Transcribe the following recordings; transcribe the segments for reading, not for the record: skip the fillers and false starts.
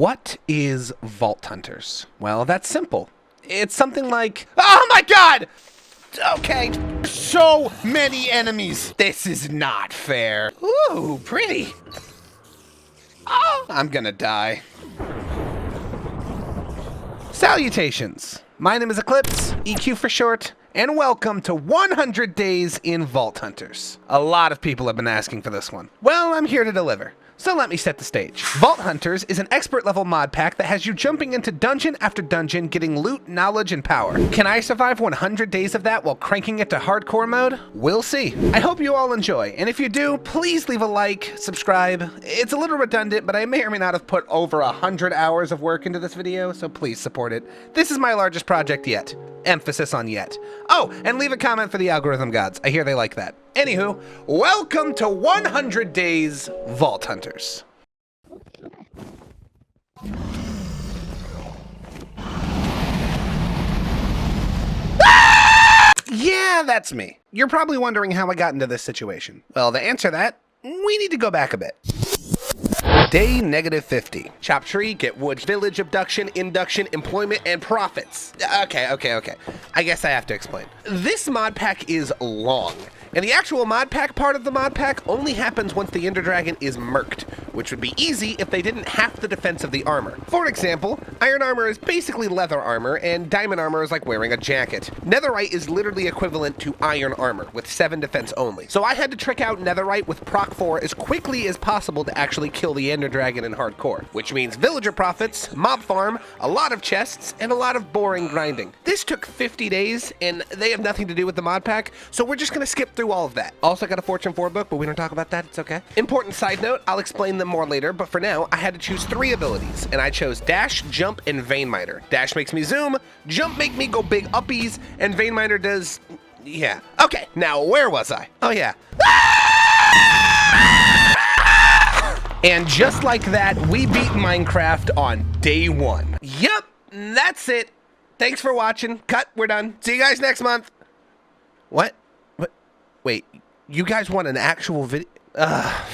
What is Vault Hunters? Well, that's simple. It's something like, oh my god! Okay, so many enemies. This is not fair. Ooh, pretty. Oh, I'm gonna die. Salutations. My name is Eqlipse, EQ for short, and welcome to 100 Days in Vault Hunters. A lot of people have been asking for this one. Well, I'm here to deliver. So let me set the stage. Vault Hunters is an expert level mod pack that has you jumping into dungeon after dungeon, getting loot, knowledge, and power. Can I survive 100 days of that while cranking it to hardcore mode? We'll see. I hope you all enjoy, and if you do, please leave a like, subscribe. It's a little redundant, but I may or may not have put over 100 hours of work into this video, so please support it. This is my largest project yet. Emphasis on yet. Oh, and leave a comment for the algorithm gods. I hear they like that. Anywho, welcome to 100 Days Vault Hunters. Yeah, that's me. You're probably wondering how I got into this situation. Well, to answer that, we need to go back a bit. Day -50. Chop tree, get wood, village abduction, induction, employment, and profits. Okay. I guess I have to explain. This mod pack is long, and the actual mod pack part of the mod pack only happens once the Ender Dragon is murked, which would be easy if they didn't half the defense of the armor. For example, iron armor is basically leather armor, and diamond armor is like wearing a jacket. Netherite is literally equivalent to iron armor, with 7 defense only. So I had to trick out netherite with proc 4 as quickly as possible to actually kill the Ender Dragon in hardcore, which means villager profits, mob farm, a lot of chests, and a lot of boring grinding. This took 50 days, and they have nothing to do with the mod pack, so we're just gonna skip through all of that. Also got a Fortune 4 book, but we don't talk about that, it's okay. Important side note, I'll explain them more later, but for now, I had to choose 3 abilities, and I chose Dash, Jump, and Veinmiter. Dash makes me zoom, Jump make me go big uppies, and Veinmiter does... yeah. Okay, now where was I? Oh yeah. And just like that, we beat Minecraft on day 1. Yup, that's it. Thanks for watching. Cut, we're done. See you guys next month. What? Wait, you guys want an actual video?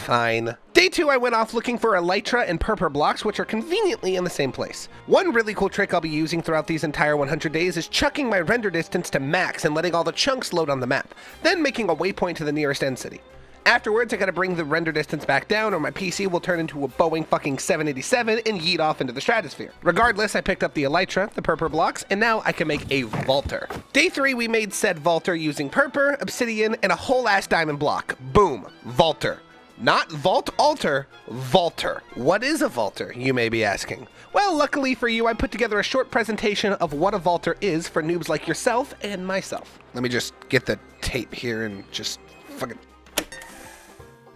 Fine. Day 2, I went off looking for Elytra and Purpur blocks, which are conveniently in the same place. One really cool trick I'll be using throughout these entire 100 days is chucking my render distance to max and letting all the chunks load on the map, then making a waypoint to the nearest end city. Afterwards, I gotta bring the render distance back down or my PC will turn into a Boeing fucking 787 and yeet off into the stratosphere. Regardless, I picked up the Elytra, the Purpur blocks, and now I can make a Vaulter. Day 3, we made said Vaulter using Purpur, Obsidian, and a whole ass diamond block. Boom. Vaulter. Not Vault Altar, Vaulter. What is a Vaulter, you may be asking? Well, luckily for you, I put together a short presentation of what a Vaulter is for noobs like yourself and myself. Let me just get the tape here and just fucking...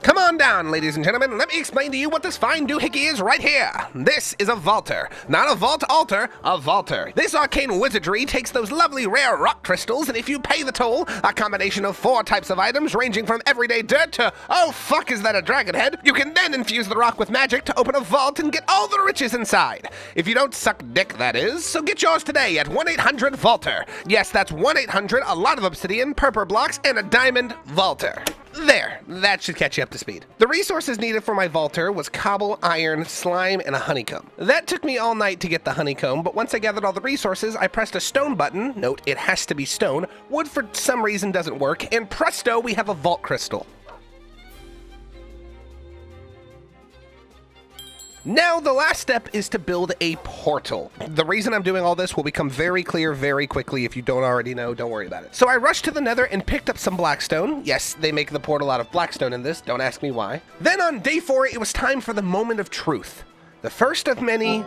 Come on down, ladies and gentlemen. Let me explain to you what this fine doohickey is right here. This is a Vaulter. Not a Vault Altar, a Vaulter. This arcane wizardry takes those lovely rare rock crystals, and if you pay the toll, a combination of 4 types of items ranging from everyday dirt to, oh fuck, is that a dragon head? You can then infuse the rock with magic to open a vault and get all the riches inside. If you don't suck dick, that is, so get yours today at 1-800-VAULTER. Yes, that's 1-800, a lot of obsidian, purpur blocks, and a diamond Vaulter. There, that should catch you up to speed. The resources needed for my Vaulter was cobble, iron, slime, and a honeycomb. That took me all night to get the honeycomb, but once I gathered all the resources, I pressed a stone button, note it has to be stone, wood for some reason doesn't work, and presto, we have a vault crystal. Now, the last step is to build a portal. The reason I'm doing all this will become very clear very quickly. If you don't already know, don't worry about it. So I rushed to the nether and picked up some blackstone. Yes, they make the portal out of blackstone in this, don't ask me why. Then on day 4, it was time for the moment of truth. The first of many...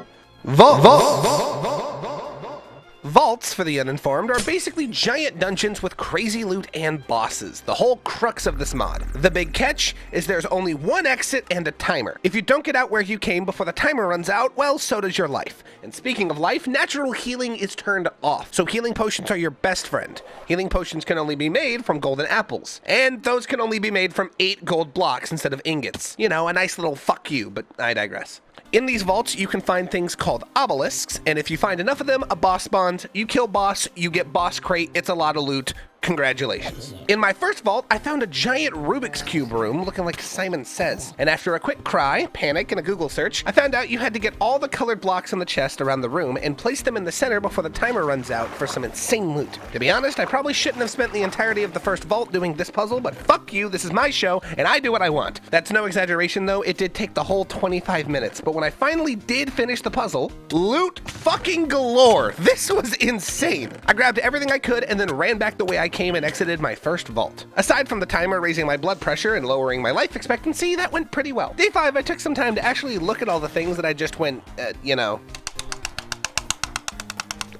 Vaults, for the uninformed, are basically giant dungeons with crazy loot and bosses, the whole crux of this mod. The big catch is there's only one exit and a timer. If you don't get out where you came before the timer runs out, well, so does your life. And speaking of life, natural healing is turned off, so healing potions are your best friend. Healing potions can only be made from golden apples, and those can only be made from 8 gold blocks instead of ingots. You know, a nice little fuck you, but I digress. In these vaults, you can find things called obelisks, and if you find enough of them, a boss spawns. You kill boss, you get boss crate, it's a lot of loot. Congratulations. In my first vault, I found a giant Rubik's Cube room looking like Simon Says. And after a quick cry, panic, and a Google search, I found out you had to get all the colored blocks in the chest around the room and place them in the center before the timer runs out for some insane loot. To be honest, I probably shouldn't have spent the entirety of the first vault doing this puzzle, but fuck you, this is my show, and I do what I want. That's no exaggeration though, it did take the whole 25 minutes, but when I finally did finish the puzzle, loot fucking galore. This was insane. I grabbed everything I could and then ran back the way I came and exited my first vault. Aside from the timer raising my blood pressure and lowering my life expectancy, that went pretty well. Day 5, I took some time to actually look at all the things that I just went,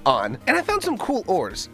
on, and I found some cool ores.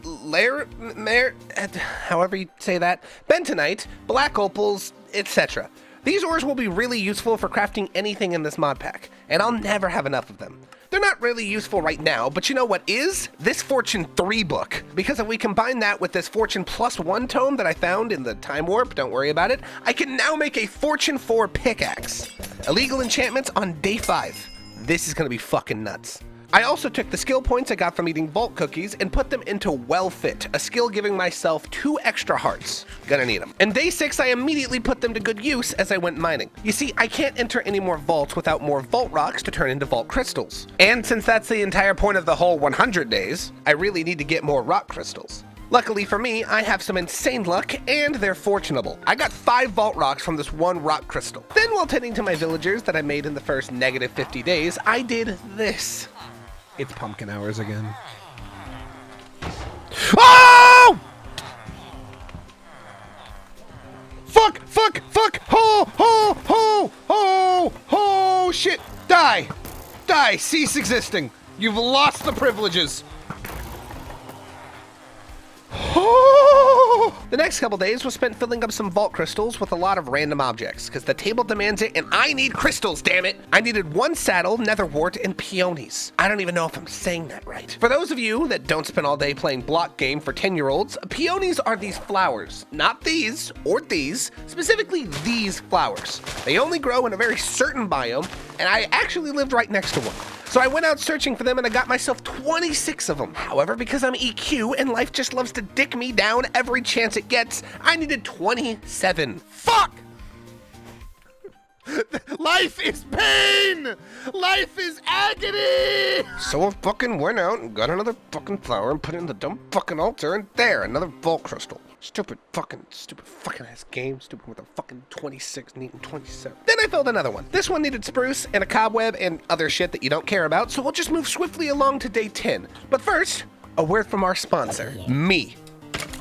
However you say that, bentonite, black opals, etc. These ores will be really useful for crafting anything in this mod pack, and I'll never have enough of them. They're not really useful right now, but you know what is? This Fortune 3 book. Because if we combine that with this Fortune +1 tome that I found in the time warp, don't worry about it, I can now make a Fortune 4 pickaxe. Illegal enchantments on day 5. This is gonna be fucking nuts. I also took the skill points I got from eating vault cookies and put them into Well Fit, a skill giving myself 2 extra hearts. Gonna need them. And day 6, I immediately put them to good use as I went mining. You see, I can't enter any more vaults without more vault rocks to turn into vault crystals. And since that's the entire point of the whole 100 days, I really need to get more rock crystals. Luckily for me, I have some insane luck, and they're fortunable. I got 5 vault rocks from this 1 rock crystal. Then while tending to my villagers that I made in the first negative 50 days, I did this. It's pumpkin hours again. Oh! Fuck! Ho! Shit! Die! Cease existing! You've lost the privileges! The next couple days was spent filling up some vault crystals with a lot of random objects, because the table demands it and I need crystals, damn it! I needed 1 saddle, netherwort, and peonies. I don't even know if I'm saying that right. For those of you that don't spend all day playing block game for 10-year-olds, peonies are these flowers. Not these, or these, specifically these flowers. They only grow in a very certain biome, and I actually lived right next to one. So I went out searching for them and I got myself 26 of them. However, because I'm EQ and life just loves to dick me down every chance it gets, I needed 27. Fuck! Life is pain! Life is agony! So I fucking went out and got another fucking flower and put it in the dumb fucking altar, and there, another vault crystal. Stupid fucking ass game. Stupid with a fucking 26 needing 27. Then I filled another one. This one needed spruce and a cobweb and other shit that you don't care about, so we'll just move swiftly along to day 10. But first, a word from our sponsor, me.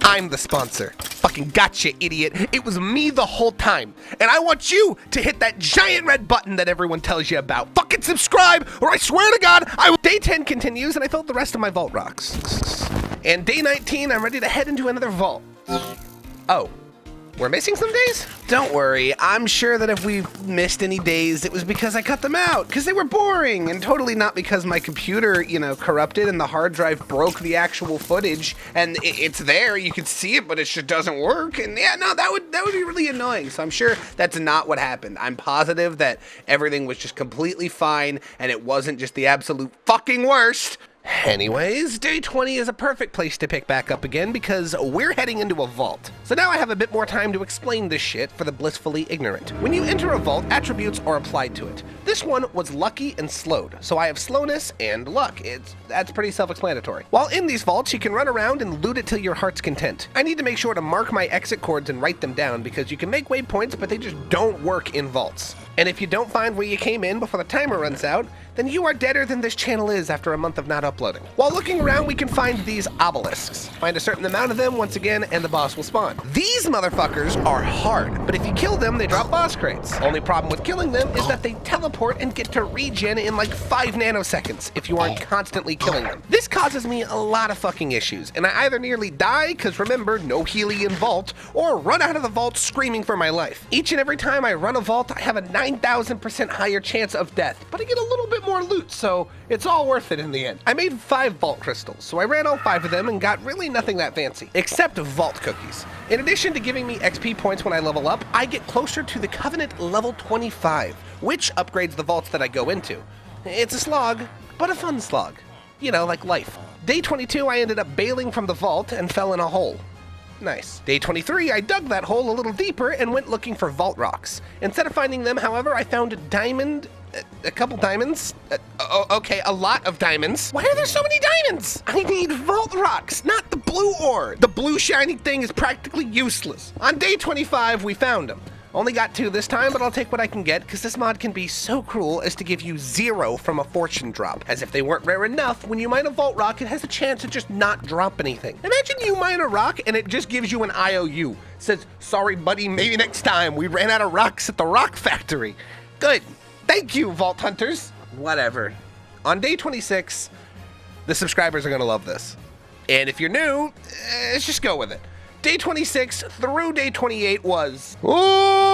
I'm the sponsor. Fucking gotcha, idiot. It was me the whole time. And I want you to hit that giant red button that everyone tells you about. Fucking subscribe, or I swear to God, I will. Day 10 continues, and I filled the rest of my vault rocks. And day 19, I'm ready to head into another vault. Oh, we're missing some days? Don't worry, I'm sure that if we missed any days, it was because I cut them out, because they were boring, and totally not because my computer, corrupted and the hard drive broke the actual footage, and it's there, you can see it, but it just doesn't work, and yeah, no, that would be really annoying, so I'm sure that's not what happened. I'm positive that everything was just completely fine, and it wasn't just the absolute fucking worst. Anyways, day 20 is a perfect place to pick back up again because we're heading into a vault. So now I have a bit more time to explain this shit for the blissfully ignorant. When you enter a vault, attributes are applied to it. This one was lucky and slowed, so I have slowness and luck. That's pretty self-explanatory. While in these vaults, you can run around and loot it till your heart's content. I need to make sure to mark my exit coords and write them down because you can make waypoints, but they just don't work in vaults. And if you don't find where you came in before the timer runs out, then you are deader than this channel is after a month of not uploading. While looking around, we can find these obelisks. Find a certain amount of them once again, and the boss will spawn. These motherfuckers are hard, but if you kill them, they drop boss crates. Only problem with killing them is that they teleport and get to regen in like 5 nanoseconds if you aren't constantly killing them. This causes me a lot of fucking issues, and I either nearly die, cause remember, no healy in vault, or run out of the vault screaming for my life. Each and every time I run a vault, I have a 9,000% higher chance of death, but I get a little bit more loot, so it's all worth it in the end. I made 5 vault crystals, so I ran all 5 of them and got really nothing that fancy, except vault cookies. In addition to giving me XP points when I level up, I get closer to the Covenant level 25, which upgrades the vaults that I go into. It's a slog, but a fun slog. Like life. Day 22, I ended up bailing from the vault and fell in a hole. Nice. Day 23, I dug that hole a little deeper and went looking for vault rocks. Instead of finding them, however, I found a couple diamonds. Okay, a lot of diamonds. Why are there so many diamonds? I need vault rocks, not the blue ore. The blue shiny thing is practically useless. On day 25, we found them. Only got 2 this time, but I'll take what I can get because this mod can be so cruel as to give you 0 from a fortune drop. As if they weren't rare enough, when you mine a vault rock, it has a chance to just not drop anything. Imagine you mine a rock and it just gives you an IOU. It says, sorry buddy, maybe next time. We ran out of rocks at the rock factory. Good. Thank you, Vault Hunters. Whatever. On day 26, the subscribers are gonna love this. And if you're new, let's just go with it. Day 26 through day 28 was organization.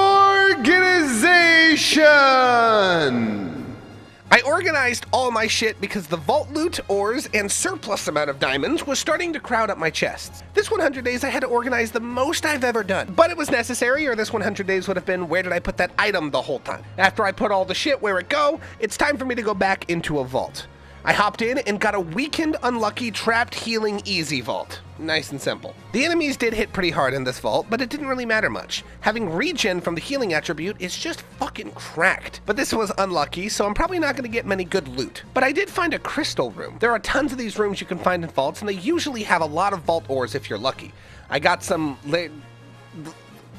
I organized all my shit because the vault loot, ores, and surplus amount of diamonds was starting to crowd up my chests. This 100 days I had to organize the most I've ever done, but it was necessary or this 100 days would have been where did I put that item the whole time. After I put all the shit where it go, it's time for me to go back into a vault. I hopped in and got a weakened, unlucky, trapped, healing, easy vault. Nice and simple. The enemies did hit pretty hard in this vault, but it didn't really matter much. Having regen from the healing attribute is just fucking cracked. But this was unlucky, so I'm probably not gonna get many good loot. But I did find a crystal room. There are tons of these rooms you can find in vaults, and they usually have a lot of vault ores if you're lucky. I got some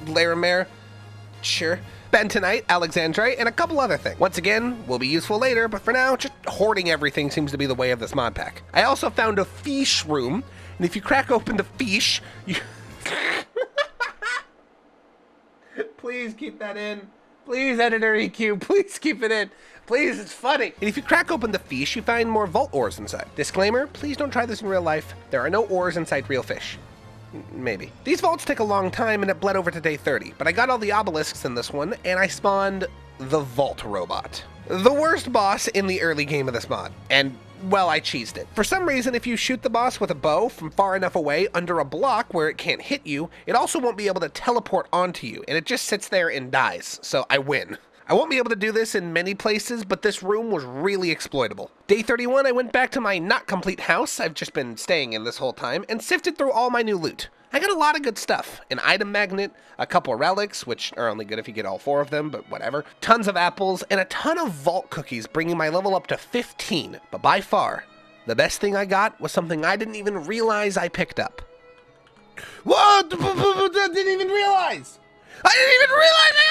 Laramare, sure, bentonite, alexandrite, and a couple other things. Once again, will be useful later, but for now, just hoarding everything seems to be the way of this mod pack. I also found a fish room, and if you crack open the fish, you... Please keep that in. Please, editor EQ, please keep it in. Please, it's funny. And if you crack open the fish, you find more vault ores inside. Disclaimer, please don't try this in real life. There are no ores inside real fish. Maybe. These vaults take a long time and it bled over to day 30, but I got all the obelisks in this one and I spawned the Vault Robot. The worst boss in the early game of this mod. And, well, I cheesed it. For some reason, if you shoot the boss with a bow from far enough away under a block where it can't hit you, it also won't be able to teleport onto you and it just sits there and dies, so I win. I won't be able to do this in many places, but this room was really exploitable. Day 31, I went back to my not complete house I've just been staying in this whole time and sifted through all my new loot. I got a lot of good stuff. An item magnet, a couple relics, which are only good if you get all 4 of them, but whatever. Tons of apples, and a ton of vault cookies, bringing my level up to 15. But by far, the best thing I got was something I didn't even realize I picked up. What? I didn't even realize I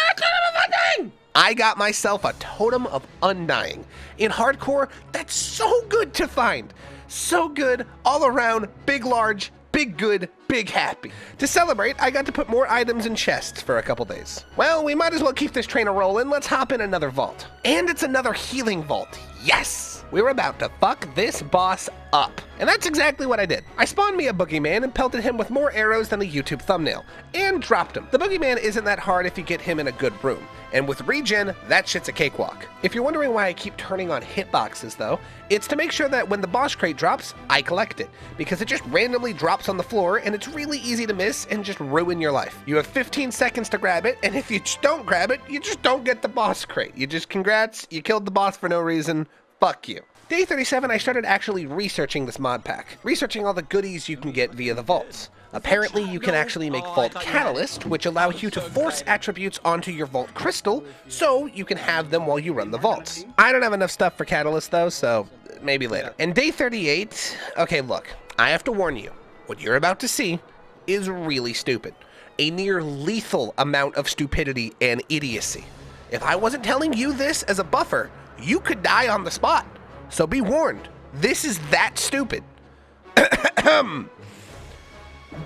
got a totem of undying! I got myself a totem of undying. In hardcore, that's so good to find. So good, all around, big large, big good, big happy. To celebrate, I got to put more items in chests for a couple days. Well, we might as well keep this train a-rolling. Let's hop in another vault. And it's another healing vault. Yes! We're about to fuck this boss up. And that's exactly what I did. I spawned me a boogeyman and pelted him with more arrows than a YouTube thumbnail. And dropped him. The boogeyman isn't that hard if you get him in a good room. And with regen, that shit's a cakewalk. If you're wondering why I keep turning on hitboxes though, it's to make sure that when the boss crate drops, I collect it. Because it just randomly drops on the floor and it's really easy to miss and just ruin your life. You have 15 seconds to grab it, and if you just don't grab it, you just don't get the boss crate. You just congrats, you killed the boss for no reason, fuck you. Day 37, I started actually researching this mod pack, researching all the goodies you can get via the vaults. Apparently, you can actually make Vault Catalyst, which allows you to force attributes onto your Vault Crystal, so you can have them while you run the vaults. I don't have enough stuff for Catalyst though, so maybe later. And day 38, okay look, I have to warn you, what you're about to see is really stupid. A near lethal amount of stupidity and idiocy. If I wasn't telling you this as a buffer, you could die on the spot. So be warned, this is that stupid.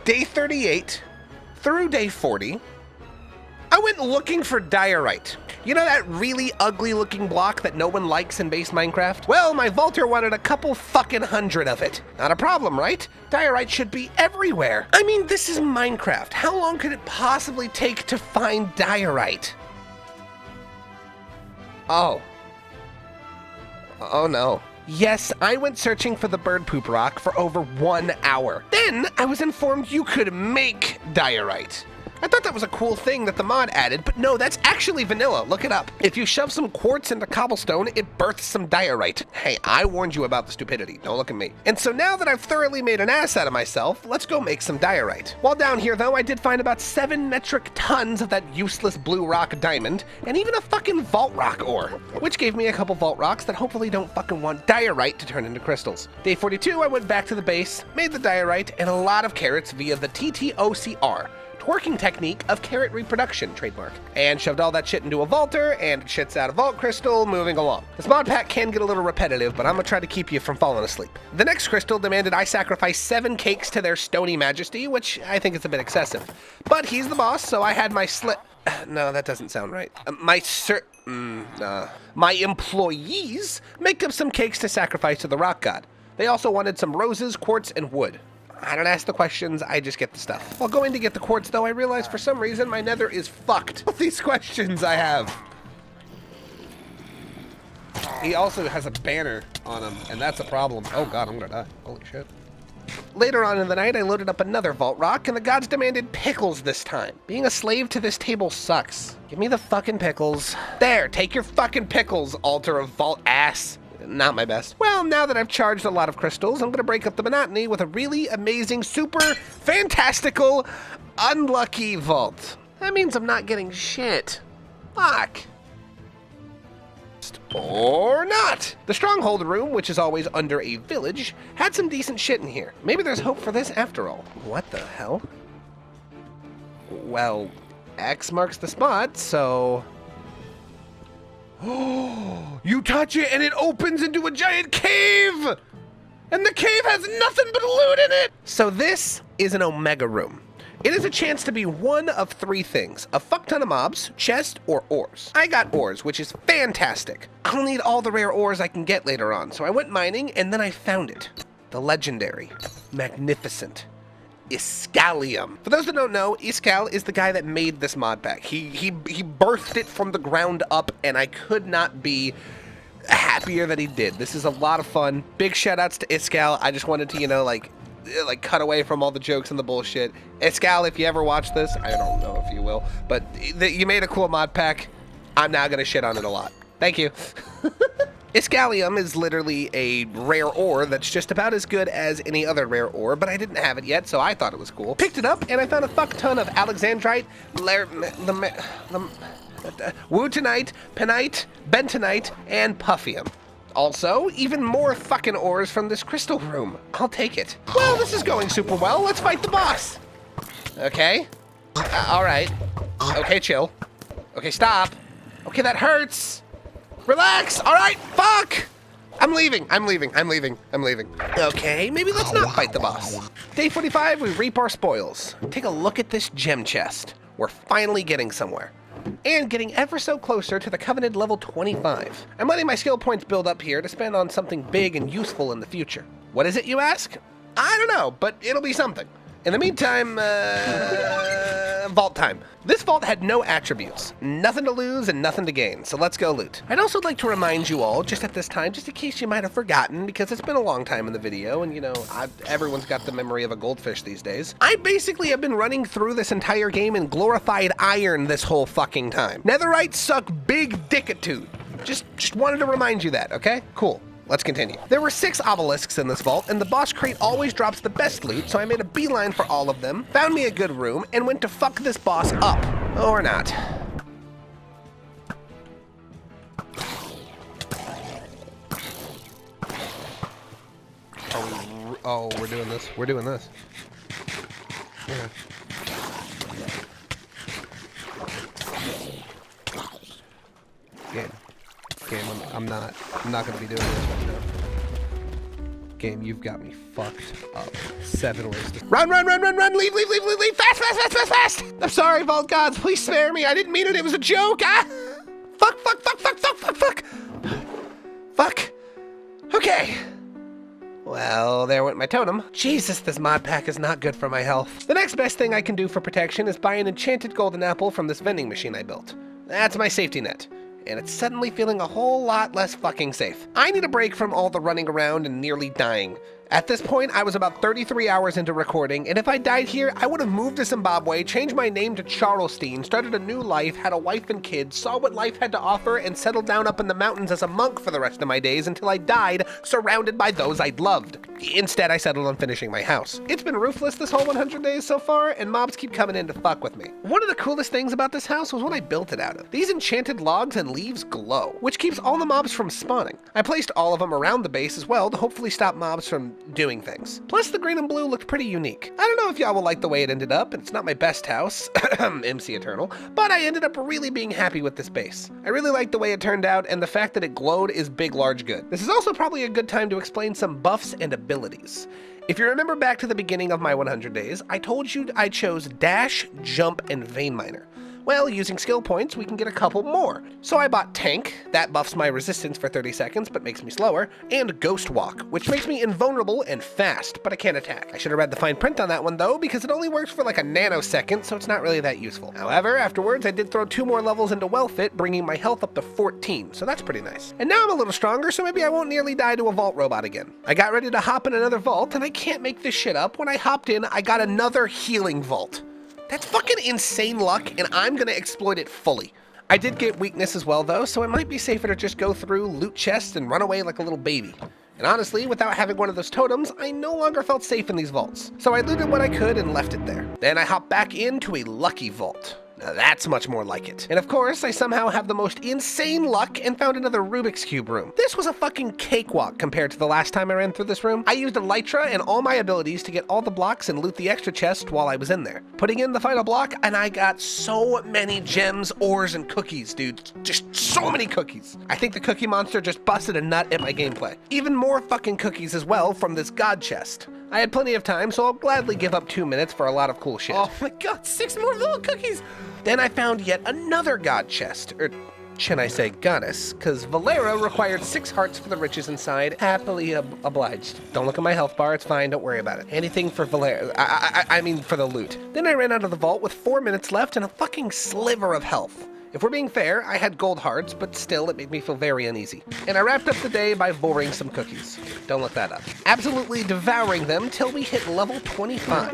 Day 38 through day 40, I went looking for diorite. You know that really ugly looking block that no one likes in base Minecraft? Well, my vaulter wanted a couple fucking 100 of it. Not a problem, right? Diorite should be everywhere. I mean, this is Minecraft. How long could it possibly take to find diorite? Oh no. Yes, I went searching for the bird poop rock for over 1 hour. Then I was informed you could make diorite. I thought that was a cool thing that the mod added, but no, that's actually vanilla. Look it up. If you shove some quartz into cobblestone, it births some diorite. Hey, I warned you about the stupidity. Don't look at me. And so now that I've thoroughly made an ass out of myself, let's go make some diorite. While down here, though, I did find about 7 metric tons of that useless blue rock diamond, and even a fucking vault rock ore, which gave me a couple vault rocks that hopefully don't fucking want diorite to turn into crystals. Day 42, I went back to the base, made the diorite, and a lot of carrots via the TTOCR. Twerking technique of carrot reproduction, trademark, and shoved all that shit into a vaulter, and it shits out a vault crystal, moving along. This mod pack can get a little repetitive, but I'm gonna try to keep you from falling asleep. The next crystal demanded I sacrifice 7 cakes to their stony majesty, which I think is a bit excessive. But he's the boss, so I had my no, that doesn't sound right. My employees make up some cakes to sacrifice to the rock god. They also wanted some roses, quartz, and wood. I don't ask the questions, I just get the stuff. While going to get the quartz, though, I realized for some reason my nether is fucked with these questions I have. He also has a banner on him, and that's a problem. Oh god, I'm gonna die. Holy shit. Later on in the night, I loaded up another vault rock, and the gods demanded pickles this time. Being a slave to this table sucks. Give me the fucking pickles. There, take your fucking pickles, altar of vault ass. Not my best. Well, now that I've charged a lot of crystals, I'm gonna break up the monotony with a really amazing, super, fantastical, unlucky vault. That means I'm not getting shit. Fuck. Or not. The stronghold room, which is always under a village, had some decent shit in here. Maybe there's hope for this after all. What the hell? Well, X marks the spot, so... Oh, you touch it and it opens into a giant cave! And the cave has nothing but loot in it! So this is an Omega room. It is a chance to be one of 3 things: a fuck ton of mobs, chest, or ores. I got ores, which is fantastic. I'll need all the rare ores I can get later on, so I went mining and then I found it. The legendary, magnificent Iscalium. For those that don't know, Iscal is the guy that made this mod pack. He birthed it from the ground up, and I could not be happier that he did. This is a lot of fun. Big shout outs to Iscal. I just wanted to, you know, like cut away from all the jokes and the bullshit. Iscal, if you ever watch this, I don't know if you will, but you made a cool mod pack. I'm now gonna shit on it a lot. Thank you. Iscalium is literally a rare ore that's just about as good as any other rare ore, but I didn't have it yet, so I thought it was cool. Picked it up, and I found a fuck ton of Alexandrite, Wootenite, Penite, Bentonite, and Puffium. Also, even more fucking ores from this crystal room. I'll take it. Well, this is going super well. Let's fight the boss. Okay. All right. Okay, chill. Okay, stop. Okay, that hurts. Relax! Alright, fuck! I'm leaving. Okay, maybe let's not fight the boss. Day 45, we reap our spoils. Take a look at this gem chest. We're finally getting somewhere. And getting ever so closer to the coveted level 25. I'm letting my skill points build up here to spend on something big and useful in the future. What is it, you ask? I don't know, but it'll be something. In the meantime, vault time. This vault had no attributes, nothing to lose and nothing to gain, so let's go loot. I'd also like to remind you all, just at this time, just in case you might have forgotten, because it's been a long time in the video, and you know, everyone's got the memory of a goldfish these days. I basically have been running through this entire game in glorified iron this whole fucking time. Netherites suck big dickitude. Just wanted to remind you that, okay? Cool. Let's continue. There were 6 obelisks in this vault, and the boss crate always drops the best loot, so I made a beeline for all of them, found me a good room, and went to fuck this boss up. Or not. Oh, we're doing this. We're doing this. Yeah. Game, I'm not gonna be doing this right now. Game, you've got me fucked up. 7 ways to run, leave, fast! I'm sorry, Vault Gods, please spare me. I didn't mean it, it was a joke. Fuck. Okay. Well, there went my totem. Jesus, this mod pack is not good for my health. The next best thing I can do for protection is buy an enchanted golden apple from this vending machine I built. That's my safety net. And it's suddenly feeling a whole lot less fucking safe. I need a break from all the running around and nearly dying. At this point, I was about 33 hours into recording, and if I died here, I would have moved to Zimbabwe, changed my name to Charleston, started a new life, had a wife and kids, saw what life had to offer, and settled down up in the mountains as a monk for the rest of my days until I died, surrounded by those I'd loved. Instead, I settled on finishing my house. It's been roofless this whole 100 days so far, and mobs keep coming in to fuck with me. One of the coolest things about this house was what I built it out of. These enchanted logs and leaves glow, which keeps all the mobs from spawning. I placed all of them around the base as well to hopefully stop mobs from doing things. Plus, the green and blue looked pretty unique. I don't know if y'all will like the way it ended up, and it's not my best house, MC Eternal, but I ended up really being happy with this base. I really liked the way it turned out, and the fact that it glowed is big, large good. This is also probably a good time to explain some buffs and abilities. If you remember back to the beginning of my 100 days, I told you I chose Dash, Jump, and Vein Miner. Well, using skill points, we can get a couple more. So I bought Tank, that buffs my resistance for 30 seconds but makes me slower, and Ghost Walk, which makes me invulnerable and fast, but I can't attack. I should have read the fine print on that one though, because it only works for like a nanosecond, so it's not really that useful. However, afterwards I did throw 2 more levels into Well Fit, bringing my health up to 14, so that's pretty nice. And now I'm a little stronger, so maybe I won't nearly die to a vault robot again. I got ready to hop in another vault, and I can't make this shit up. When I hopped in, I got another healing vault. That's fucking insane luck, and I'm gonna exploit it fully. I did get weakness as well though, so it might be safer to just go through, loot chests, and run away like a little baby. And honestly, without having one of those totems, I no longer felt safe in these vaults. So I looted what I could and left it there. Then I hopped back into a lucky vault. Now that's much more like it. And of course, I somehow have the most insane luck and found another Rubik's Cube room. This was a fucking cakewalk compared to the last time I ran through this room. I used Elytra and all my abilities to get all the blocks and loot the extra chest while I was in there. Putting in the final block, and I got so many gems, ores, and cookies, dude. Just so many cookies. I think the Cookie Monster just busted a nut at my gameplay. Even more fucking cookies as well from this god chest. I had plenty of time, so I'll gladly give up 2 minutes for a lot of cool shit. Oh my god, 6 more little cookies! Then I found yet another god chest, or should I say goddess, because Valera required 6 hearts for the riches inside. Happily obliged. Don't look at my health bar, it's fine, don't worry about it. Anything for Valera, I mean for the loot. Then I ran out of the vault with 4 minutes left and a fucking sliver of health. If we're being fair, I had gold hearts, but still, it made me feel very uneasy. And I wrapped up the day by boring some cookies. Don't look that up. Absolutely devouring them till we hit level 25,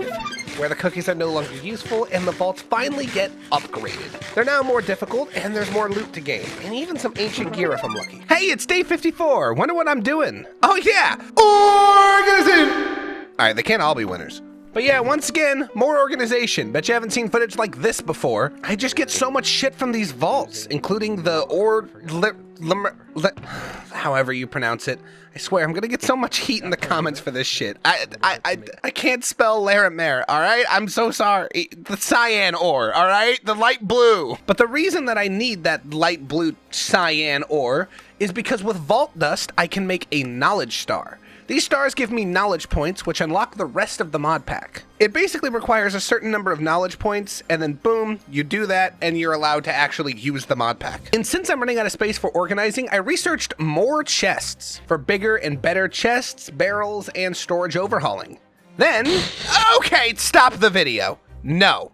where the cookies are no longer useful and the vaults finally get upgraded. They're now more difficult, and there's more loot to gain, and even some ancient gear if I'm lucky. Hey, it's day 54. Wonder what I'm doing. Oh yeah, organization! All right, they can't all be winners. But yeah, once again, more organization. Bet you haven't seen footage like this before. I just get so much shit from these vaults, including the however you pronounce it. I swear, I'm gonna get so much heat in the comments for this shit. I can't spell Laramere, all right? I'm so sorry. The cyan ore, all right? The light blue. But the reason that I need that light blue cyan ore is because with vault dust, I can make a knowledge star. These stars give me knowledge points, which unlock the rest of the mod pack. It basically requires a certain number of knowledge points, and then boom, you do that, and you're allowed to actually use the mod pack. And since I'm running out of space for organizing, I researched more chests for bigger and better chests, barrels, and storage overhauling. Then, okay, stop the video. No.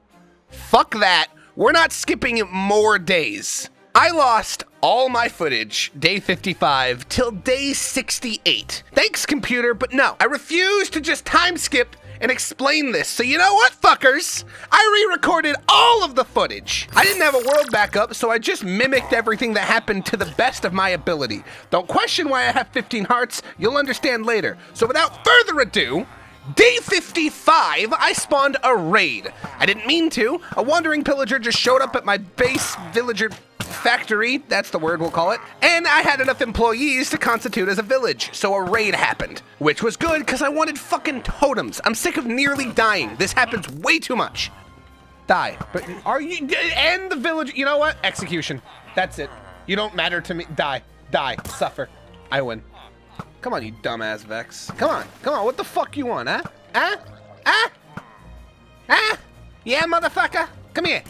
Fuck that. We're not skipping more days. I lost all my footage, day 55, till day 68. Thanks, computer, but no. I refuse to just time skip and explain this. So you know what, fuckers? I re-recorded all of the footage. I didn't have a world backup, so I just mimicked everything that happened to the best of my ability. Don't question why I have 15 hearts. You'll understand later. So without further ado, day 55, I spawned a raid. I didn't mean to. A wandering pillager just showed up at my base villager factory, that's the word we'll call it, and I had enough employees to constitute as a village, so a raid happened, which was good because I wanted fucking totems. I'm sick of nearly dying. This happens way too much. Die. But are you, and the village, you know what? Execution. That's it. You don't matter to me. Die. Die. Suffer. I win. Come on, you dumbass Vex. Come on. Come on. What the fuck you want, huh? Huh? Huh? Huh? Yeah, motherfucker? Come here.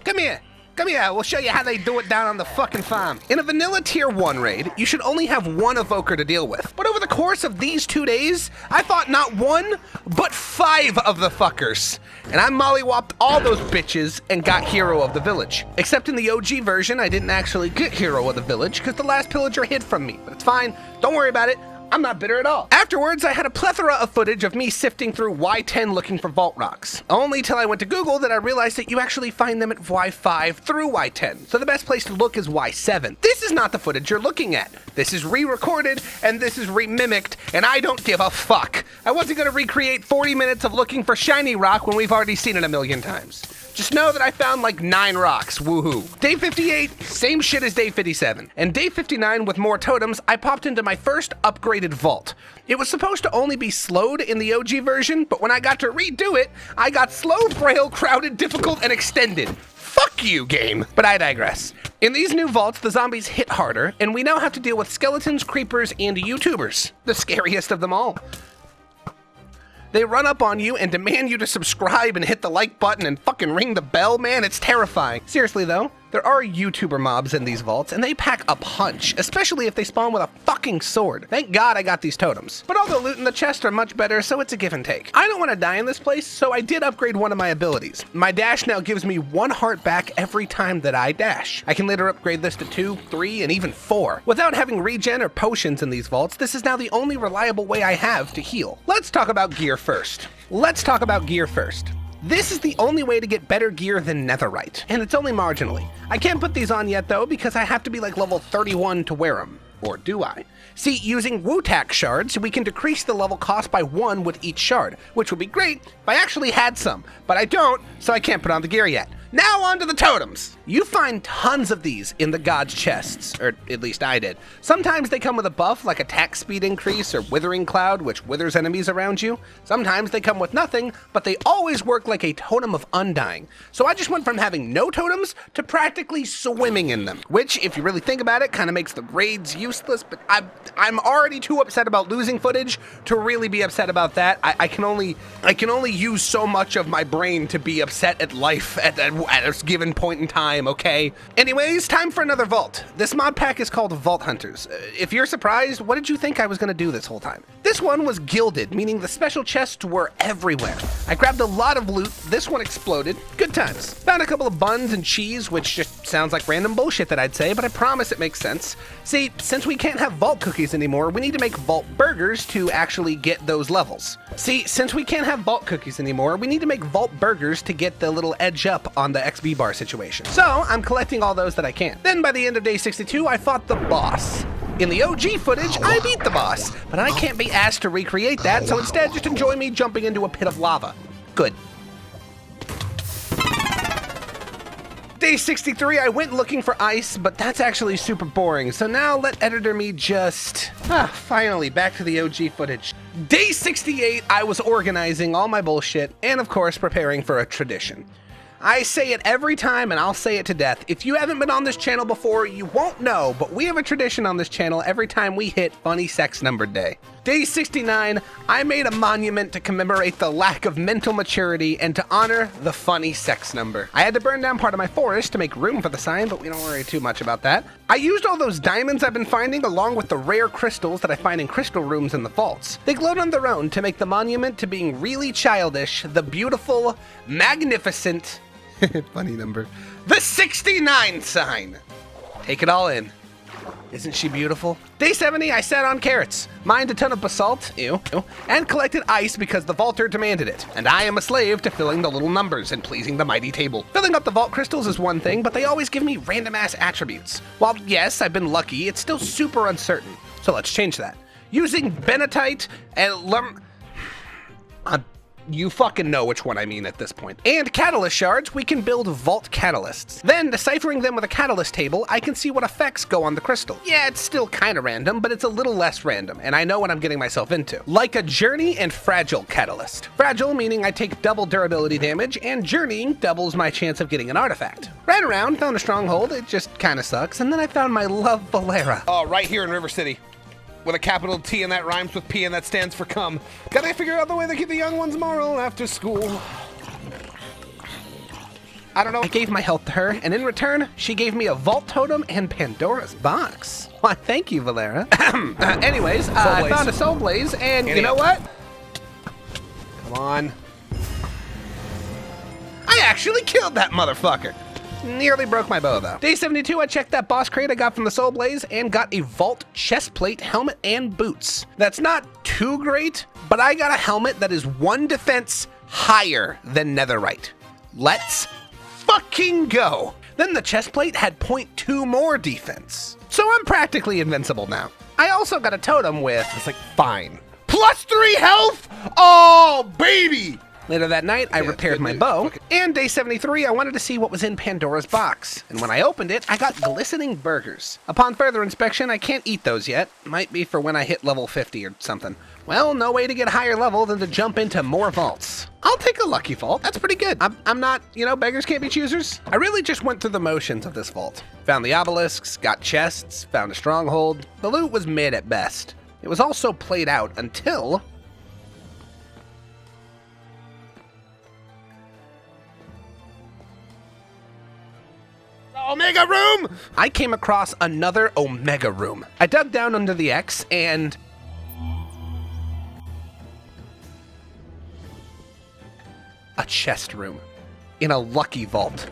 Come here. Come here, we'll show you how they do it down on the fucking farm. In a vanilla tier 1 raid, you should only have 1 evoker to deal with. But over the course of these 2 days, I fought not 1, but 5 of the fuckers. And I mollywopped all those bitches and got hero of the village. Except in the OG version, I didn't actually get hero of the village because the last pillager hid from me. But it's fine, don't worry about it. I'm not bitter at all. Afterwards, I had a plethora of footage of me sifting through Y10 looking for vault rocks. Only till I went to Google that I realized that you actually find them at Y5 through Y10. So the best place to look is Y7. This is not the footage you're looking at. This is re-recorded and this is re-mimicked, and I don't give a fuck. I wasn't gonna recreate 40 minutes of looking for shiny rock when we've already seen it a million times. Just know that I found like 9 rocks, woohoo. Day 58, same shit as day 57. And day 59 with more totems, I popped into my first upgraded vault. It was supposed to only be slowed in the OG version, but when I got to redo it, I got slow, frail, crowded, difficult, and extended. Fuck you, game. But I digress. In these new vaults, the zombies hit harder, and we now have to deal with skeletons, creepers, and YouTubers. The scariest of them all. They run up on you and demand you to subscribe and hit the like button and fucking ring the bell, man, it's terrifying. Seriously though, there are YouTuber mobs in these vaults and they pack a punch, especially if they spawn with a fucking sword. Thank God I got these totems. But all the loot in the chest are much better, so it's a give and take. I don't want to die in this place, so I did upgrade one of my abilities. My dash now gives me 1 heart back every time that I dash. I can later upgrade this to 2, 3, and even 4. Without having regen or potions in these vaults, this is now the only reliable way I have to heal. Let's talk about gear first. This is the only way to get better gear than netherite, and it's only marginally. I can't put these on yet though because I have to be like level 31 to wear them. Or do I? See, using Wutack shards, we can decrease the level cost by 1 with each shard, which would be great if I actually had some, but I don't, so I can't put on the gear yet. Now on to the totems. You find tons of these in the gods' chests, or at least I did. Sometimes they come with a buff like attack speed increase or withering cloud, which withers enemies around you. Sometimes they come with nothing, but they always work like a totem of undying. So I just went from having no totems to practically swimming in them, which, if you really think about it, kind of makes the raids useless, but I'm already too upset about losing footage to really be upset about that. I can only use so much of my brain to be upset at life at a given point in time, okay? Anyways, time for another vault. This mod pack is called Vault Hunters. If you're surprised, what did you think I was gonna do this whole time? This one was gilded, meaning the special chests were everywhere. I grabbed a lot of loot, this one exploded, good times. Found a couple of buns and cheese, which just sounds like random bullshit that I'd say, but I promise it makes sense. See, since we can't have vault cookies anymore, we need to make vault burgers to actually get those levels. See, since we can't have vault cookies anymore, we need to make vault burgers to get the little edge up on the XP bar situation. So I'm collecting all those that I can. Then by the end of day 62, I fought the boss. In the OG footage, I beat the boss, but I can't be asked to recreate that, so instead just enjoy me jumping into a pit of lava. Good. Day 63, I went looking for ice, but that's actually super boring, so now let editor me just... finally, back to the OG footage. Day 68, I was organizing all my bullshit, and of course, preparing for a tradition. I say it every time and I'll say it to death. If you haven't been on this channel before, you won't know, but we have a tradition on this channel every time we hit Funny Sex Number Day. Day 69, I made a monument to commemorate the lack of mental maturity and to honor the funny sex number. I had to burn down part of my forest to make room for the sign, but we don't worry too much about that. I used all those diamonds I've been finding along with the rare crystals that I find in crystal rooms in the vaults. They glowed on their own to make the monument to being really childish, the beautiful, magnificent, funny number, the 69 sign. Take it all in. Isn't she beautiful? Day 70, I sat on carrots, mined a ton of basalt, ew, and collected ice because the vaulter demanded it. And I am a slave to filling the little numbers and pleasing the mighty table. Filling up the vault crystals is one thing, but they always give me random ass attributes. While yes, I've been lucky, it's still super uncertain. So let's change that. Using benatite and you fucking know which one I mean at this point. And catalyst shards, we can build vault catalysts. Then, deciphering them with a catalyst table, I can see what effects go on the crystal. Yeah, it's still kinda random, but it's a little less random, and I know what I'm getting myself into. Like a journey and fragile catalyst. Fragile meaning I take double durability damage, and journeying doubles my chance of getting an artifact. Ran around, found a stronghold, it just kinda sucks, and then I found my love Valera. Oh, right here in River City. With a capital T and that rhymes with P and that stands for come. Gotta figure out the way to keep the young ones moral after school. I don't know. I gave my health to her, and in return, she gave me a vault totem and Pandora's box. Why, thank you, Valera. Anyways, I found a soul blaze, and you know what? Come on. I actually killed that motherfucker. Nearly broke my bow though. Day 72, I checked that boss crate I got from the Soul Blaze and got a vault chest plate, helmet, and boots. That's not too great, but I got a helmet that is 1 defense higher than netherite. Let's fucking go. Then the chest plate had 0.2 more defense. So I'm practically invincible now. I also got a totem with, It's like, fine. +3 health? Oh, baby! Later that night, I repaired my bow, and day 73, I wanted to see what was in Pandora's box. And when I opened it, I got glistening burgers. Upon further inspection, I can't eat those yet. Might be for when I hit level 50 or something. Well, no way to get higher level than to jump into more vaults. I'll take a lucky vault. That's pretty good. I'm not, beggars can't be choosers. I really just went through the motions of this vault. Found the obelisks, got chests, found a stronghold. The loot was mid at best. It was also played out until... Omega room! I came across another Omega room. I dug down under the X and... a chest room in a lucky vault.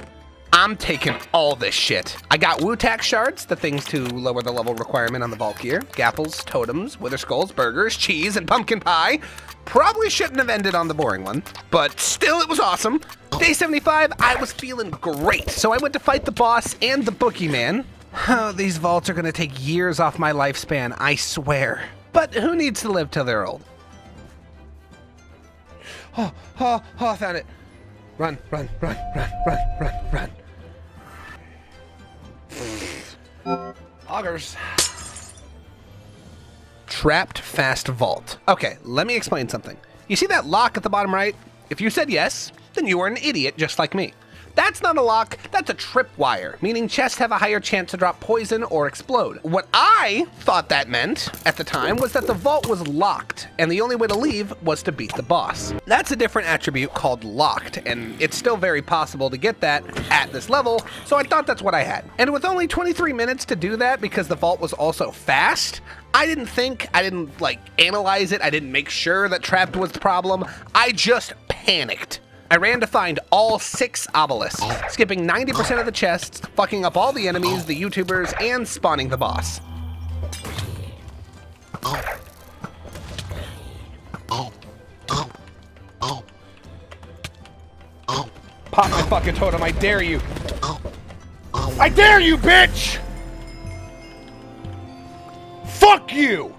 I'm taking all this shit. I got Wutak shards, the things to lower the level requirement on the vault gear, gapples, totems, wither skulls, burgers, cheese, and pumpkin pie. Probably shouldn't have ended on the boring one, but still it was awesome. Day 75, I was feeling great, so I went to fight the boss and the boogeyman. Oh, these vaults are gonna take years off my lifespan, I swear. But who needs to live till they're old? Oh, I found it. Run. Augers. Trapped fast vault. Okay, let me explain something. You see that lock at the bottom right? If you said yes, then you are an idiot just like me. That's not a lock, that's a tripwire, meaning chests have a higher chance to drop poison or explode. What I thought that meant at the time was that the vault was locked, and the only way to leave was to beat the boss. That's a different attribute called locked, and it's still very possible to get that at this level, so I thought that's what I had. And with only 23 minutes to do that because the vault was also fast, I didn't analyze it, I didn't make sure that trapped was the problem, I just panicked. I ran to find all 6 obelisks, skipping 90% of the chests, fucking up all the enemies, the YouTubers, and spawning the boss. Pop my fucking totem, I dare you. I dare you, bitch! Fuck you!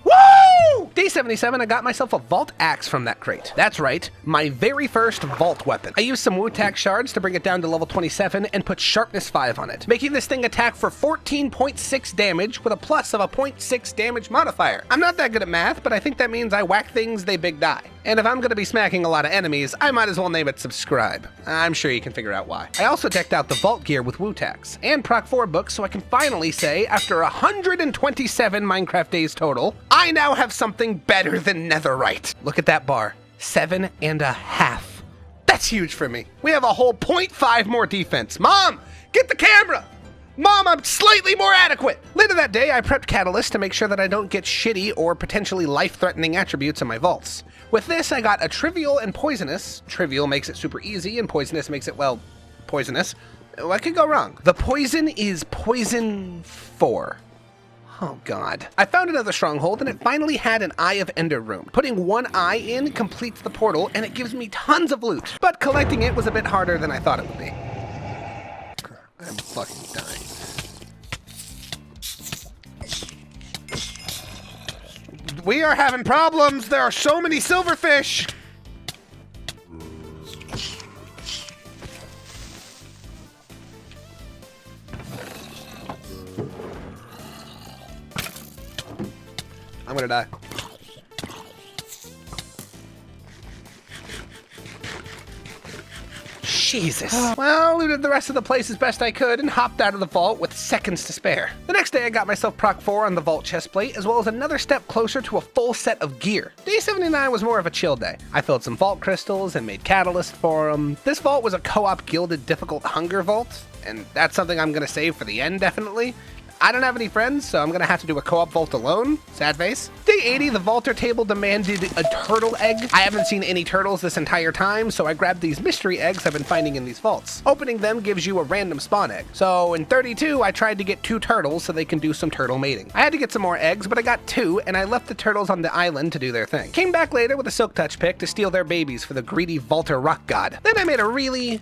Woo! Day 77, I got myself a vault axe from that crate. That's right, my very first vault weapon. I used some Wutak shards to bring it down to level 27 and put sharpness 5 on it, making this thing attack for 14.6 damage with a plus of a 0.6 damage modifier. I'm not that good at math, but I think that means I whack things, they big die. And if I'm gonna be smacking a lot of enemies, I might as well name it subscribe. I'm sure you can figure out why. I also decked out the vault gear with Wutaks and Proc 4 books so I can finally say, after 127 Minecraft days total, I now have something better than netherite. Look at that bar, 7.5. That's huge for me. We have a whole 0.5 more defense. Mom, get the camera! Mom, I'm slightly more adequate! Later that day, I prepped Catalyst to make sure that I don't get shitty or potentially life-threatening attributes in my vaults. With this, I got a Trivial and Poisonous. Trivial makes it super easy, and Poisonous makes it, well, poisonous. What could go wrong? The poison is Poison 4. Oh god. I found another stronghold, and it finally had an Eye of Ender room. Putting one eye in completes the portal, and it gives me tons of loot. But collecting it was a bit harder than I thought it would be. I'm fucking dying. We are having problems. There are so many silverfish. I'm gonna die. Jesus. Well, looted the rest of the place as best I could and hopped out of the vault with seconds to spare. The next day I got myself Proc 4 on the vault chestplate, as well as another step closer to a full set of gear. Day 79 was more of a chill day. I filled some vault crystals and made catalyst for them. This vault was a co-op gilded difficult hunger vault, and that's something I'm gonna save for the end definitely. I don't have any friends, so I'm gonna have to do a co-op vault alone. Sad face. Day 80, the vaulter table demanded a turtle egg. I haven't seen any turtles this entire time, so I grabbed these mystery eggs I've been finding in these vaults. Opening them gives you a random spawn egg. So in 32, I tried to get 2 turtles so they can do some turtle mating. I had to get some more eggs, but I got 2, and I left the turtles on the island to do their thing. Came back later with a silk touch pick to steal their babies for the greedy vaulter rock god. Then I made a really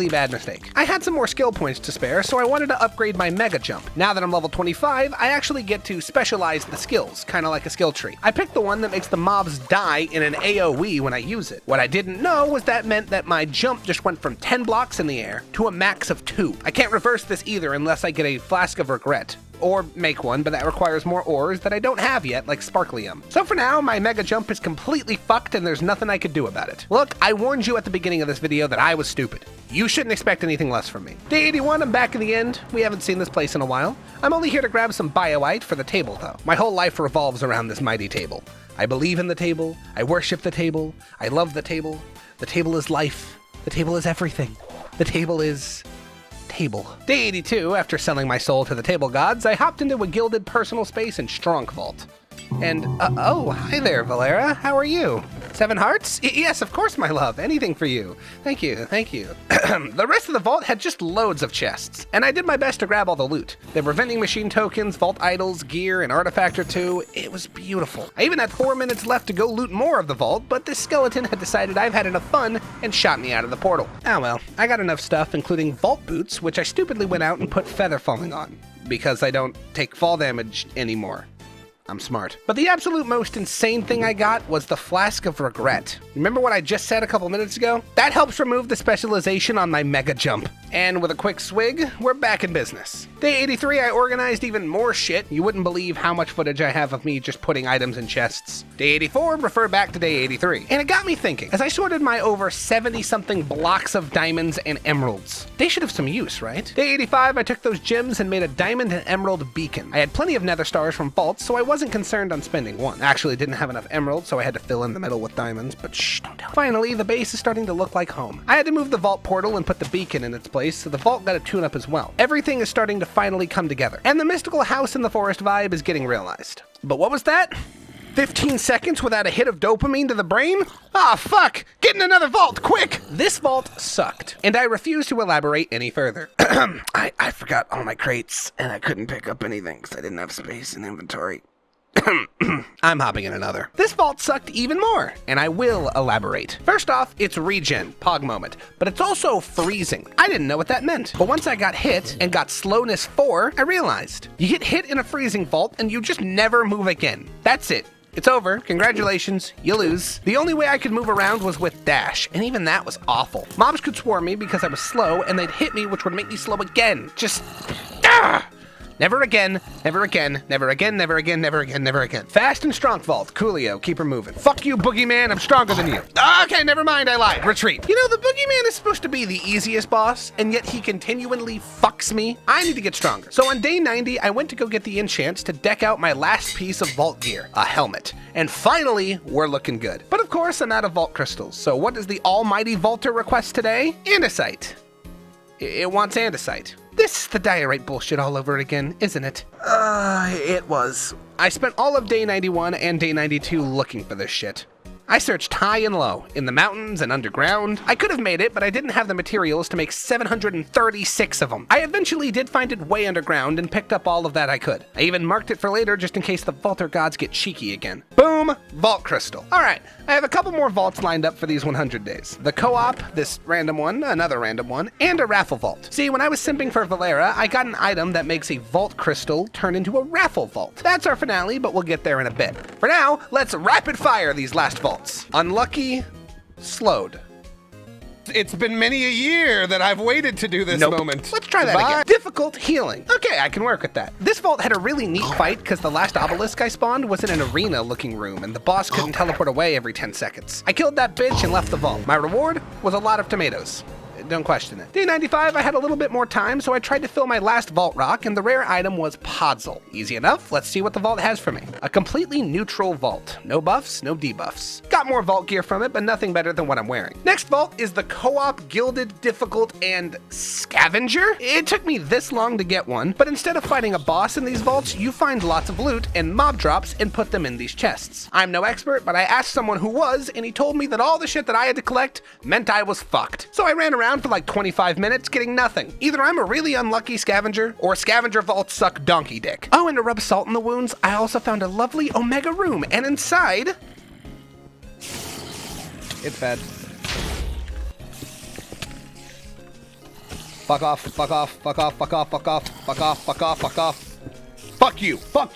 bad mistake. I had some more skill points to spare, so I wanted to upgrade my mega jump. Now that I'm level 25, I actually get to specialize the skills, kind of like a skill tree. I picked the one that makes the mobs die in an AoE when I use it. What I didn't know was that meant that my jump just went from 10 blocks in the air to a max of 2. I can't reverse this either unless I get a Flask of Regret. Or make one, but that requires more ores that I don't have yet, like Sparklium. So for now, my mega jump is completely fucked and there's nothing I could do about it. Look, I warned you at the beginning of this video that I was stupid. You shouldn't expect anything less from me. Day 81, I'm back in the end. We haven't seen this place in a while. I'm only here to grab some bioite for the table though. My whole life revolves around this mighty table. I believe in the table, I worship the table, I love the table. The table is life, the table is everything. The table is... table. Day 82, after selling my soul to the table gods, I hopped into a gilded personal space in Strong Vault. And, oh, hi there, Valera. How are you? 7 hearts? Yes, of course, my love. Anything for you. Thank you, thank you. The rest of the vault had just loads of chests, and I did my best to grab all the loot. There were vending machine tokens, vault idols, gear, an artifact or 2. It was beautiful. I even had 4 minutes left to go loot more of the vault, but this skeleton had decided I've had enough fun and shot me out of the portal. Ah well, I got enough stuff, including vault boots, which I stupidly went out and put feather falling on, because I don't take fall damage anymore. I'm smart. But the absolute most insane thing I got was the Flask of Regret. Remember what I just said a couple minutes ago? That helps remove the specialization on my mega jump. And with a quick swig, we're back in business. Day 83, I organized even more shit. You wouldn't believe how much footage I have of me just putting items in chests. Day 84, refer back to day 83. And it got me thinking, as I sorted my over 70-something blocks of diamonds and emeralds. They should have some use, right? Day 85, I took those gems and made a diamond and emerald beacon. I had plenty of nether stars from vaults, so I wasn't concerned on spending one. Actually, didn't have enough emeralds, so I had to fill in the middle with diamonds, but shh, don't tell. Finally, the base is starting to look like home. I had to move the vault portal and put the beacon in its place, so the vault got a tune-up as well. Everything is starting to finally come together, and the mystical house in the forest vibe is getting realized. But what was that? 15 seconds without a hit of dopamine to the brain? Ah, fuck! Get in another vault, quick! This vault sucked, and I refuse to elaborate any further. I forgot all my crates, and I couldn't pick up anything because I didn't have space in inventory. I'm hopping in another. This vault sucked even more, and I will elaborate. First off, it's regen, pog moment, but it's also freezing. I didn't know what that meant, but once I got hit and got slowness 4, I realized. You get hit in a freezing vault and you just never move again. That's it. It's over. Congratulations. You lose. The only way I could move around was with dash, and even that was awful. Mobs could swarm me because I was slow, and they'd hit me, which would make me slow again. Just... Never again, never again, never again, never again, never again, never again. Fast and strong vault. Coolio, keep her moving. Fuck you, boogeyman, I'm stronger than you. Okay, never mind, I lied. Retreat. You know, the boogeyman is supposed to be the easiest boss, and yet he continually fucks me. I need to get stronger. So on day 90, I went to go get the enchants to deck out my last piece of vault gear, a helmet. And finally, we're looking good. But of course, I'm out of vault crystals. So what does the almighty vaulter request today? Andesite. It wants andesite. This is the diorite bullshit all over again, isn't it? It was. I spent all of day 91 and day 92 looking for this shit. I searched high and low, in the mountains and underground. I could have made it, but I didn't have the materials to make 736 of them. I eventually did find it way underground and picked up all of that I could. I even marked it for later just in case the vaulter gods get cheeky again. Boom, vault crystal. All right, I have a couple more vaults lined up for these 100 days. The co-op, this random one, another random one, and a raffle vault. See, when I was simping for Valera, I got an item that makes a vault crystal turn into a raffle vault. That's our finale, but we'll get there in a bit. For now, let's rapid fire these last vaults. Unlucky, slowed. It's been many a year that I've waited to do this moment. Let's try that again. Difficult healing. Okay, I can work with that. This vault had a really neat fight because the last obelisk I spawned was in an arena looking room and the boss couldn't teleport away every 10 seconds. I killed that bitch and left the vault. My reward was a lot of tomatoes. Don't question it. Day 95, I had a little bit more time, so I tried to fill my last vault rock, and the rare item was Podzol. Easy enough, let's see what the vault has for me. A completely neutral vault. No buffs, no debuffs. Got Got more vault gear from it, but nothing better than what I'm wearing. Next vault is the Co-op Gilded Difficult and Scavenger. It took me this long to get one, but instead of fighting a boss in these vaults, you find lots of loot and mob drops and put them in these chests. I'm no expert, but I asked someone who was, and he told me that all the shit that I had to collect meant I was fucked. So I ran around for like 25 minutes getting nothing. Either I'm a really unlucky scavenger, or scavenger vaults suck donkey dick. Oh, and to rub salt in the wounds, I also found a lovely Omega room, and inside... It's bad. Fuck off, fuck off, fuck off, fuck off, fuck off, fuck off, fuck off, fuck off. Fuck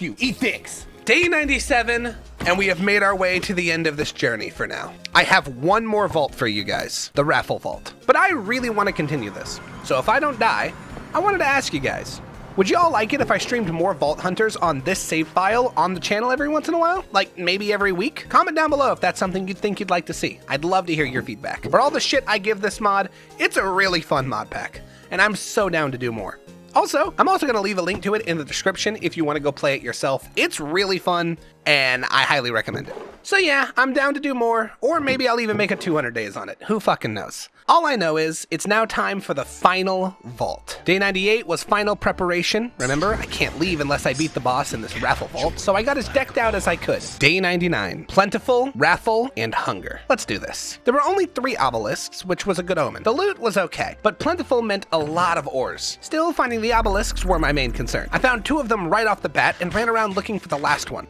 you, eat dicks. Day 97, and we have made our way to the end of this journey for now. I have one more vault for you guys, the raffle vault. But I really want to continue this. So if I don't die, I wanted to ask you guys, would you all like it if I streamed more Vault Hunters on this save file on the channel every once in a while? Like maybe every week? Comment down below if that's something you think you'd like to see. I'd love to hear your feedback. For all the shit I give this mod, it's a really fun mod pack, and I'm so down to do more. Also, I'm also going to leave a link to it in the description if you want to go play it yourself. It's really fun, and I highly recommend it. So yeah, I'm down to do more, or maybe I'll even make a 200 days on it. Who fucking knows? All I know is, it's now time for the final vault. Day 98 was final preparation. Remember, I can't leave unless I beat the boss in this raffle vault, so I got as decked out as I could. Day 99, plentiful, raffle, and hunger. Let's do this. There were only 3 obelisks, which was a good omen. The loot was okay, but plentiful meant a lot of ores. Still, finding the obelisks were my main concern. I found 2 of them right off the bat and ran around looking for the last one.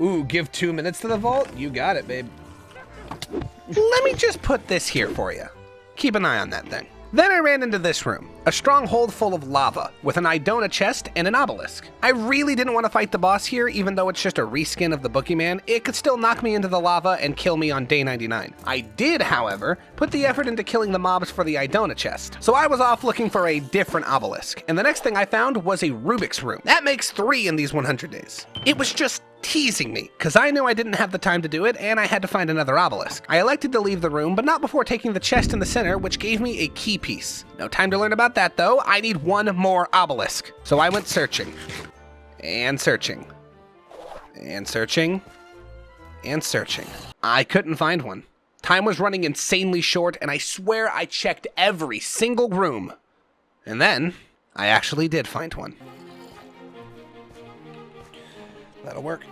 Ooh, give 2 minutes to the vault? You got it, babe. Let me just put this here for you. Keep an eye on that thing. Then I ran into this room, a stronghold full of lava, with an Idona chest and an obelisk. I really didn't want to fight the boss here, even though it's just a reskin of the Boogeyman. It could still knock me into the lava and kill me on day 99. I did, however, put the effort into killing the mobs for the Idona chest. So I was off looking for a different obelisk, and the next thing I found was a Rubik's room. That makes 3 in these 100 days. It was just teasing me, because I knew I didn't have the time to do it, and I had to find another obelisk. I elected to leave the room, but not before taking the chest in the center, which gave me a key piece. No time to learn about that, though. I need 1 more obelisk. So I went searching, and searching, and searching, and searching. I couldn't find one. Time was running insanely short, and I swear I checked every single room. And then, I actually did find one. That'll work.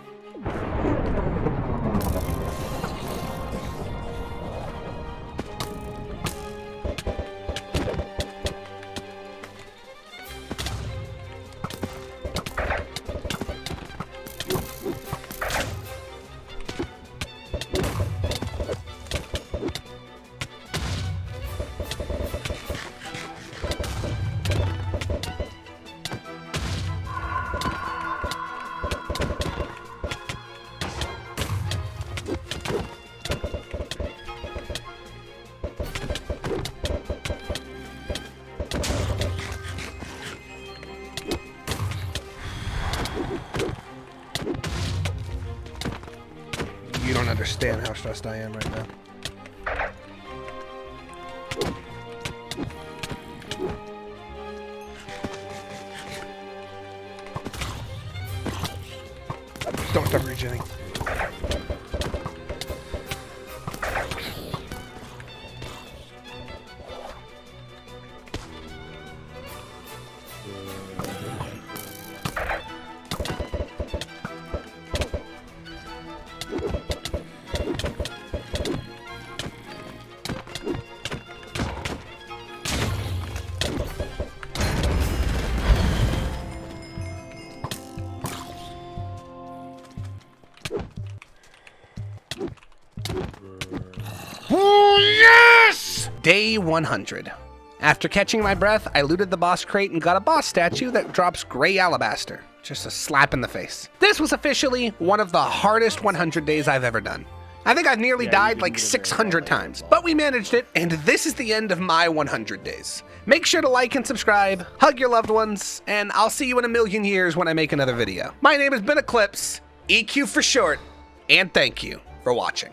You don't understand how stressed I am right now. Don't start regenerating. Oh, yes! Day 100. After catching my breath, I looted the boss crate and got a boss statue that drops gray alabaster. Just a slap in the face. This was officially one of the hardest 100 days I've ever done. I think I've nearly died like 600 times, but we managed it, and this is the end of my 100 days. Make sure to like and subscribe, hug your loved ones, and I'll see you in a million years when I make another video. My name has been Eqlipse, EQ for short, and thank you for watching.